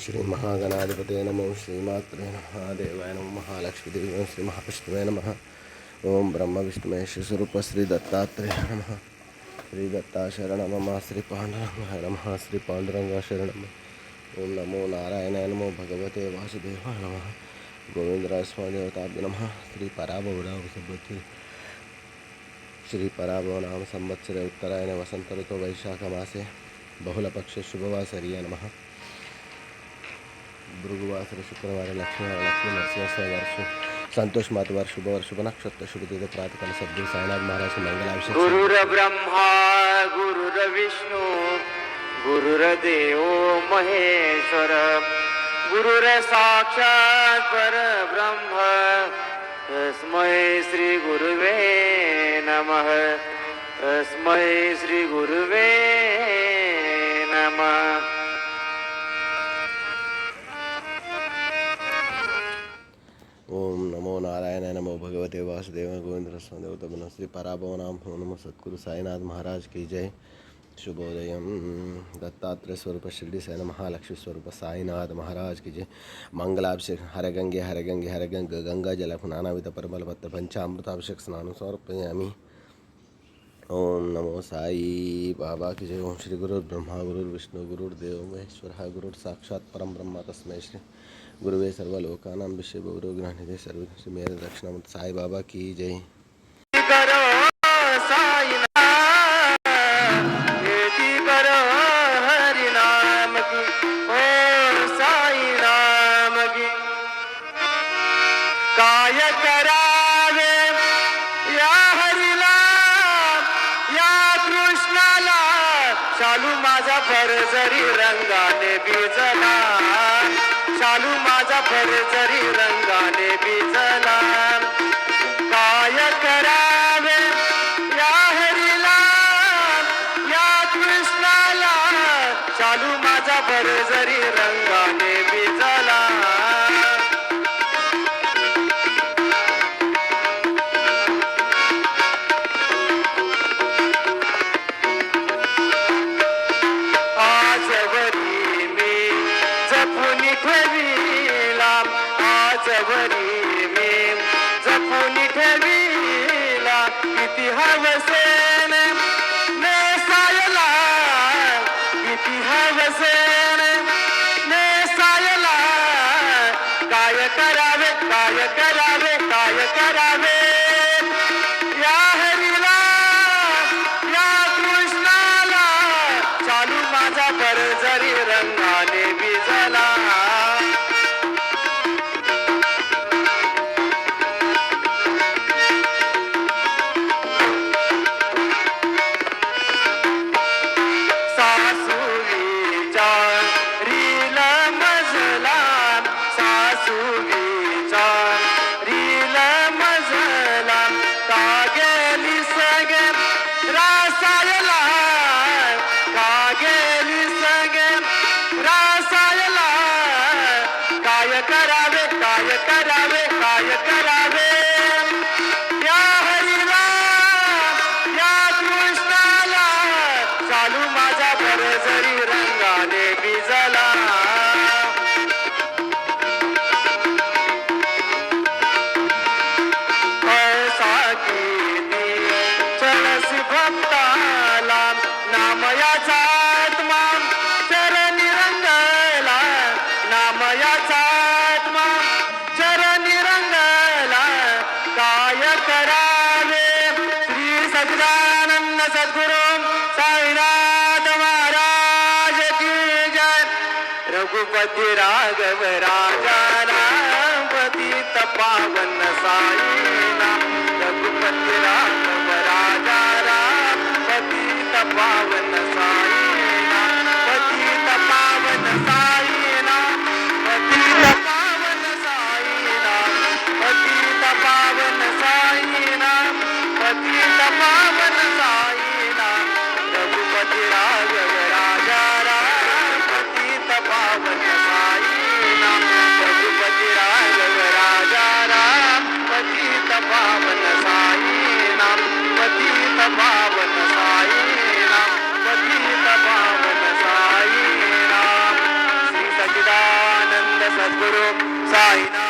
श्री महागणाधिपते नमो श्रीमात्रे नमः देवाय नमो महालक्ष्मीदेवी श्री महाविष्णुवे नमः ओम ब्रह्म विष्णु महेश स्वरूप श्री दत्तात्रेय नमः श्री दत्ता शरण मम श्री पांडुरंगाय नमः श्री पांडुरंगा शरण ओम नमो नारायणाय नमो भगवते वासुदेवाय नमः गोविंदराज स्वादेवताभ्य नमः श्री पराभवराव सुब्रती श्री पराभव नाम संवत्सरे उत्तरायण वसंत ऋतु वैशाख मासे बहुलपक्षे शुभवासरीय नमः भृगुवासर शुक्रवार लक्ष्मी नरसिंह वर्ष संतोष मातवार शुभवार शुभ नक्षत्र शुभ तिथि प्रातःकाल सद्गुरु साईनाथ महाराज मंगलाभिषेक गुरुर ब्रह्मा गुरुर विष्णु गुरुर्देव महेश्वर गुरुर साक्षात परब्रह्म तस्मै श्री गुरुवे नमः तस्मै श्री गुरुवे नमः। ओम नमो नारायण नमो भगवते वासुदेव गोविंद स्वादेवता श्री पराभव नाम नमो सद्गुरु साईनाथ महाराज की जय। शुभोदय दत्तात्रेय स्वरूप शिरडी साई महालक्ष्मी स्वरूप साईनाथ महाराज की जय। मंगलाभिषेक हरगंगे हरगंगे हरगंग गंगा जल नानाविध परिमलपत्र पंचामृताभिषेक स्नान समर्पयामि। ओम नमो साई बाबा की जय। ओम श्री गुरु ब्रह्मा गुरु विष्णु गुरुर्देव महेश्वर गुरु साक्षात परम ब्रह्म तस्मै श्री गुरुवे सर्वलोकानां विषय गौरवग्रहनिधे सर्व मेरे दक्षिण साई बाबा की जय। चालू माझा भर जरी रंगाने बिजला चालू माझा भर जरी रंगाने बिजला काय करावे या हरीला या कृष्णाला चालू माझा भर जरी रंगाने बिजला आजवरी मी जपून ठेवीला किती हवसेन नेसायला किती हवसेन नेसायला काय करावे काय करावे काय करावे या हरीला या कृष्णाला चालू माझा भर जरी रंगाने बिजला काय करावे काय करावे या हरीला या कृष्णाला चालू माझा भर जरी रंगाने बिजला ऐसा कीर्ती चरसी भक्ताला नामयाचा आत्मा चरणी रंगला नामयाचा सच्चिदानंद सद्गुरु साईनाथ महाराज की जय। रघुपति राघव राजा राम पतित पावन साईनाथ रघुपति राघव राजा राम पतित पावन साईनाथ पतित पावन साईनाथ पतित पावन साईनाथ पतित पावन साईनाथ पतित पावन साईनाथ रघुपति राघव राजा राम पतित पावन साईनाथ रघुपति राघव राजा राम पतित पावन साईनाथ पतित पावन साईनाथ पतित पावन साईनाथ श्री सच्चिदानंद सद्गुरु साईनाथ